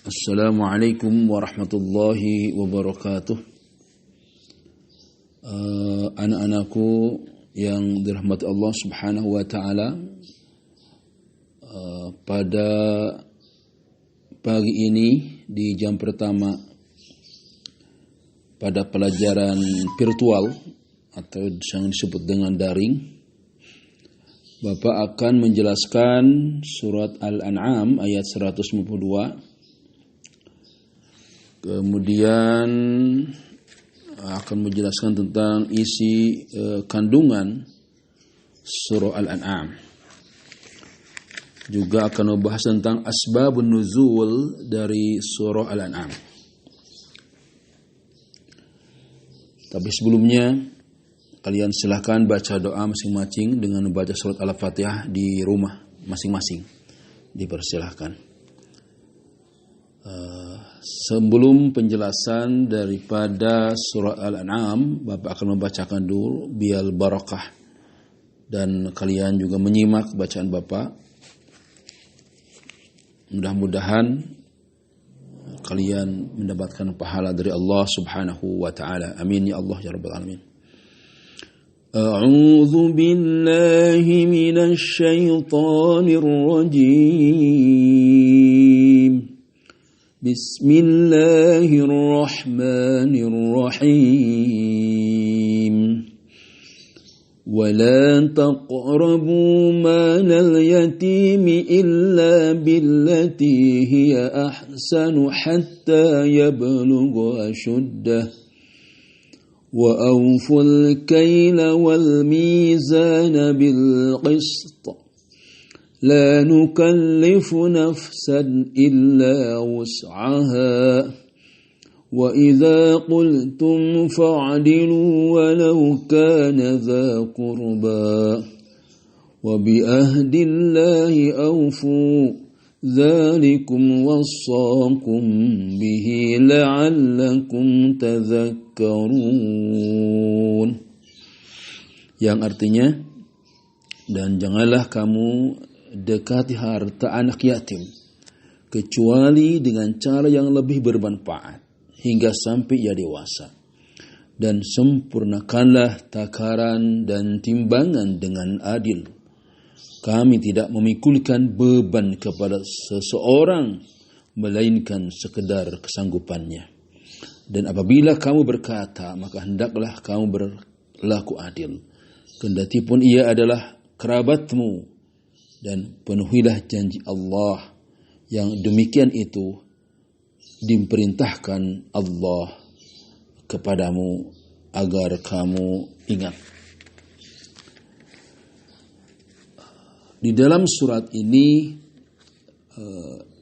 Assalamualaikum warahmatullahi wabarakatuh. Anak-anakku yang dirahmati Allah Subhanahu wa taala, pada pagi ini di jam pertama pada pelajaran virtual atau yang disebut dengan daring, Bapak akan menjelaskan surat Al-An'am ayat 152. Kemudian akan menjelaskan tentang isi kandungan surah Al-An'am. Juga akan membahas tentang asbabun nuzul dari surah Al-An'am. Tapi sebelumnya, kalian silahkan baca doa masing-masing dengan membaca surat Al-Fatihah di rumah masing-masing. Dipersilahkan. Sebelum penjelasan daripada surah Al-An'am, Bapak akan membacakan dulu biar barakah, dan kalian juga menyimak bacaan Bapak. Mudah-mudahan kalian mendapatkan pahala dari Allah Subhanahu wa taala. Amin ya Allah ya rabbal alamin. A'udzu billahi minasy syaithanir rajim. Bismillahirrahmanirrahim. ولا تقربوا مال اليتيم إلا بالتي هي أحسن حتى يبلغ أشده وأوفوا الكيل والميزان بالقسط لا نكلف نفسا إلا وسعها وإذا قلتم فاعدلوا ولو كان ذا قربى وبعهد الله أوفوا ذلكم وصاكم به لعلكم تذكرون, yang artinya, dan janganlah kamu dekati harta anak yatim kecuali dengan cara yang lebih bermanfaat hingga sampai ia dewasa, dan sempurnakanlah takaran dan timbangan dengan adil. Kami tidak memikulkan beban kepada seseorang melainkan sekedar kesanggupannya. Dan apabila kamu berkata, maka hendaklah kamu berlaku adil, kendati pun ia adalah kerabatmu, dan penuhilah janji Allah. Yang demikian itu diperintahkan Allah kepadamu agar kamu ingat. Di dalam surat ini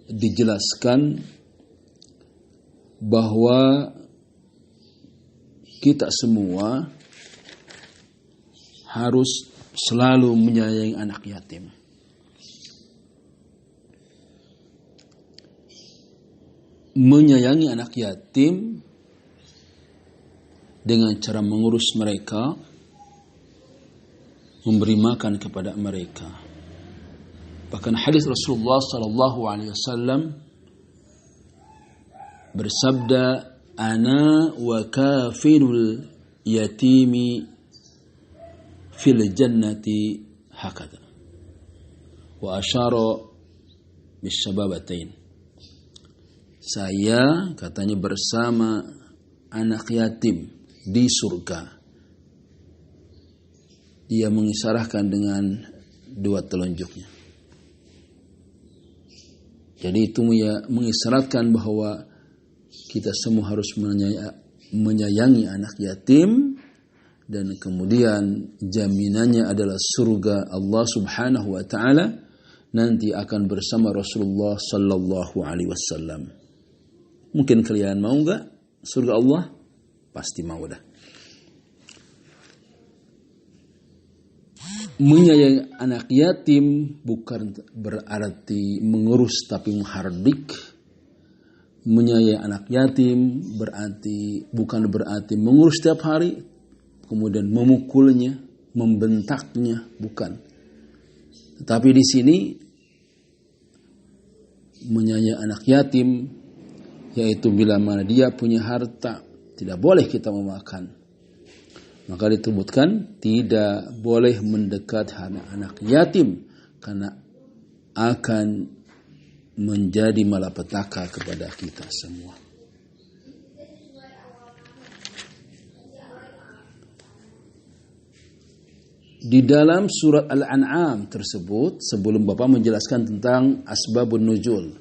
dijelaskan bahwa kita semua harus selalu menyayangi anak yatim. Menyayangi anak yatim dengan cara mengurus mereka, memberi makan kepada mereka. Bahkan hadis Rasulullah sallallahu alaihi wasallam bersabda, "Ana wa kafilul yatimi fil jannati hakada." Wa asyara bisyababatain. Saya, katanya, bersama anak yatim di surga. Dia mengisyaratkan dengan dua telunjuknya. Jadi itu mengisyaratkan bahwa kita semua harus menyayangi anak yatim, dan kemudian jaminannya adalah surga Allah Subhanahu wa taala, nanti akan bersama Rasulullah sallallahu alaihi wasallam. Mungkin kalian mau enggak surga Allah? Pasti mau dah. Menyayangi anak yatim bukan berarti mengurus tapi menghardik. Menyayangi anak yatim bukan berarti mengurus setiap hari, kemudian memukulnya, membentaknya, bukan. Tetapi di sini menyayangi anak yatim yaitu bila mana dia punya harta, tidak boleh kita memakan. Maka disebutkan tidak boleh mendekat anak yatim karena akan menjadi malapetaka kepada kita semua. Di dalam surat Al-An'am tersebut, sebelum Bapak menjelaskan tentang asbabun nuzul,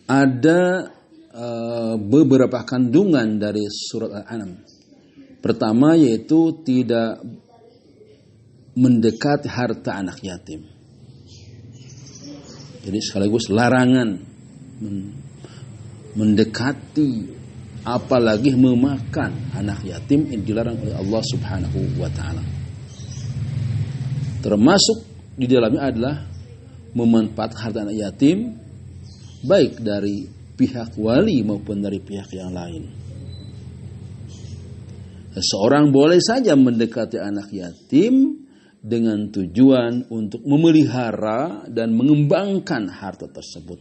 ada beberapa kandungan dari surat Al-An'am. Pertama yaitu tidak mendekat harta anak yatim. Jadi sekaligus larangan mendekati apalagi memakan anak yatim yang dilarang oleh Allah Subhanahu wa taala. Termasuk di dalamnya adalah memanfaatkan harta anak yatim baik dari pihak wali maupun dari pihak yang lain. Seorang boleh saja mendekati anak yatim dengan tujuan untuk memelihara dan mengembangkan harta tersebut.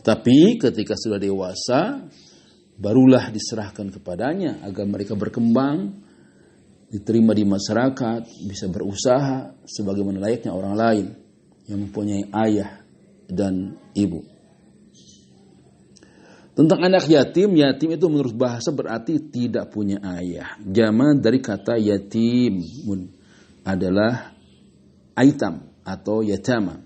Tapi ketika sudah dewasa, barulah diserahkan kepadanya agar mereka berkembang, diterima di masyarakat, bisa berusaha sebagaimana layaknya orang lain yang mempunyai ayah dan ibu. Tentang anak yatim, yatim itu menurut bahasa berarti tidak punya ayah. Jamak dari kata yatim adalah aitam atau yatama.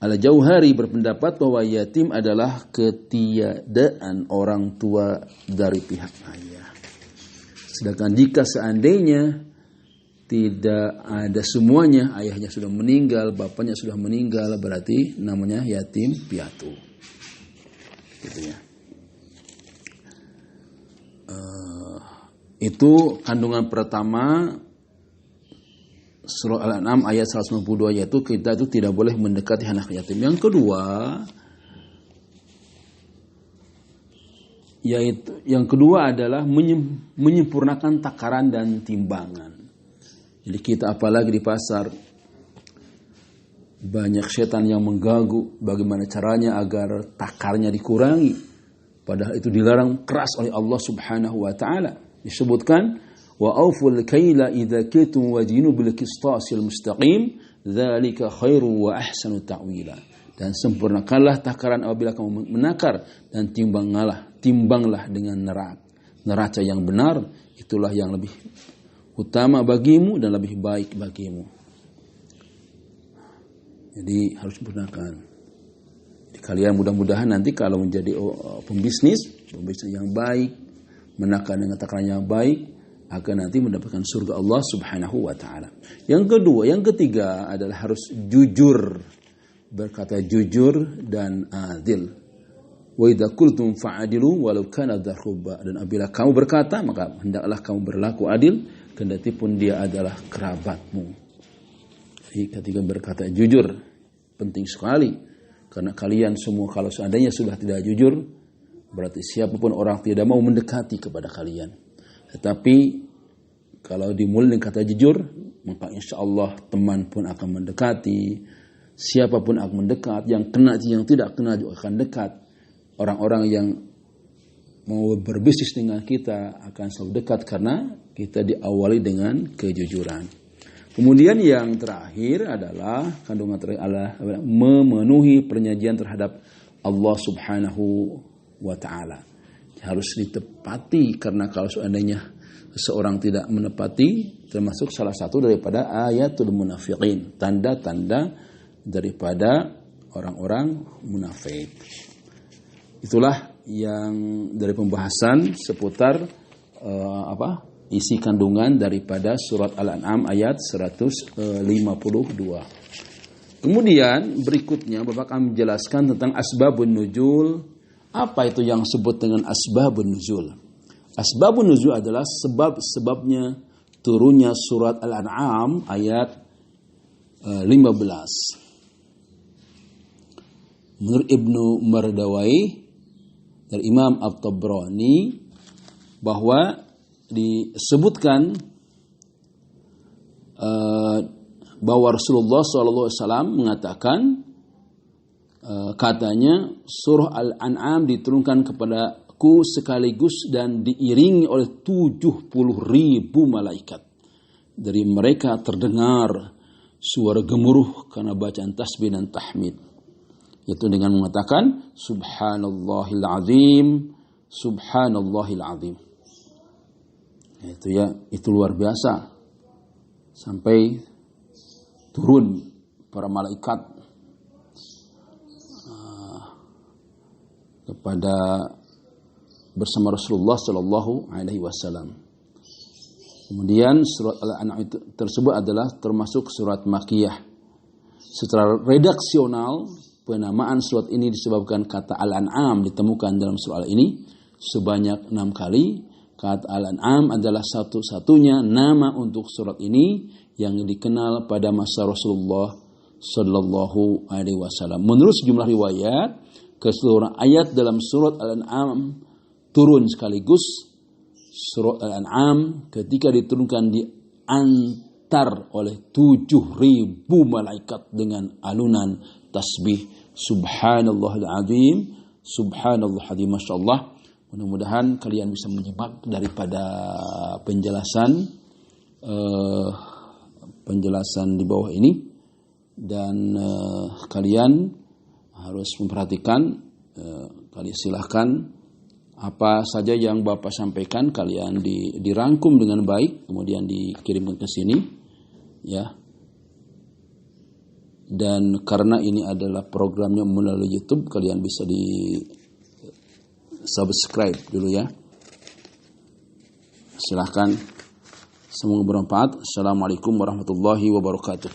Al-Jauhari berpendapat bahwa yatim adalah ketiadaan orang tua dari pihak ayah. Sedangkan jika seandainya tidak ada semuanya, ayahnya sudah meninggal, bapaknya sudah meninggal, berarti namanya yatim piatu. Gitu ya. Itu kandungan pertama surah Al-An'am ayat 192, yaitu kita itu tidak boleh mendekati anak yatim. Yang kedua adalah menyempurnakan takaran dan timbangan. Jadi kita apalagi di pasar banyak setan yang mengganggu bagaimana caranya agar takarnya dikurangi, padahal itu dilarang keras oleh Allah Subhanahu wa taala. Disebutkan wa auful kaila idza kitum wazinu bil qistasil mustaqim dzalika khairu wa ahsanu ta'wila. Dan sempurnakanlah takaran apabila kamu menakar, dan timbanglah dengan neraca yang benar, itulah yang lebih utama bagimu dan lebih baik bagimu. Jadi harus sempurnakan. Jadi kalian mudah-mudahan nanti kalau menjadi pembisnis yang baik, menakar dengan takaran yang baik, akan nanti mendapatkan surga Allah Subhanahu wa taala. Yang ketiga adalah harus jujur. Berkata jujur dan adil. Wa idza qultum fa'adilu walau kana dzal qurba. Dan apabila kamu berkata, maka hendaklah kamu berlaku adil, kendati pun dia adalah kerabatmu. Jadi ketika berkata jujur penting sekali, karena kalian semua kalau seandainya sudah tidak jujur, berarti siapapun orang tidak mau mendekati kepada kalian. Tetapi kalau dimulai dengan kata jujur, maka insya Allah teman pun akan mendekati, siapapun akan mendekat, yang kena yang tidak kena juga akan dekat. Orang-orang yang mau berbisnis dengan kita akan selalu dekat karena kita diawali dengan kejujuran. Kemudian yang terakhir adalah kandungan terakhir adalah memenuhi perjanjian terhadap Allah Subhanahu wa taala. Harus ditepati, karena kalau seandainya seorang tidak menepati, termasuk salah satu daripada ayatul munafiqin, tanda-tanda daripada orang-orang munafik. Itulah yang dari pembahasan seputar isi kandungan daripada surat Al-An'am ayat 152. Kemudian berikutnya Bapak akan menjelaskan tentang asbabun nuzul. Apa itu yang disebut dengan asbabun nuzul? Asbabun nuzul adalah sebab-sebabnya turunnya surat Al-An'am ayat 15. Menurut Ibnu Mardawai dari Imam At-Tabrani bahwa disebutkan bahwa Rasulullah SAW mengatakan Katanya surah Al-An'am diturunkan kepadaku sekaligus dan diiringi oleh 70.000 malaikat. Dari mereka terdengar suara gemuruh karena bacaan tasbih dan tahmid, yaitu dengan mengatakan subhanallahil azim, subhanallahil azim. Itu luar biasa. Sampai turun para malaikat kepada bersama Rasulullah Shallallahu Alaihi Wasallam. Kemudian surat Al-An'am tersebut adalah termasuk surat Makkiyah. Secara redaksional, penamaan surat ini disebabkan kata Al-An'am ditemukan dalam surat ini sebanyak 6 kali. Kata Al-An'am adalah satu-satunya nama untuk surat ini yang dikenal pada masa Rasulullah Shallallahu Alaihi Wasallam. Menurut sejumlah riwayat, keseluruhan ayat dalam surat Al-An'am turun sekaligus. Surat Al-An'am ketika diturunkan diantar oleh 7.000 malaikat dengan alunan tasbih subhanallahil azim, subhanallahil azim. Masya Allah. Mudah-mudahan kalian bisa menyimak daripada penjelasan di bawah ini, dan kalian harus memperhatikan. Kalian silahkan apa saja yang Bapak sampaikan kalian dirangkum dengan baik, kemudian dikirimkan ke sini, ya. Dan karena ini adalah programnya melalui YouTube, kalian bisa di subscribe dulu ya. Silahkan. Semoga bermanfaat. Assalamualaikum warahmatullahi wabarakatuh.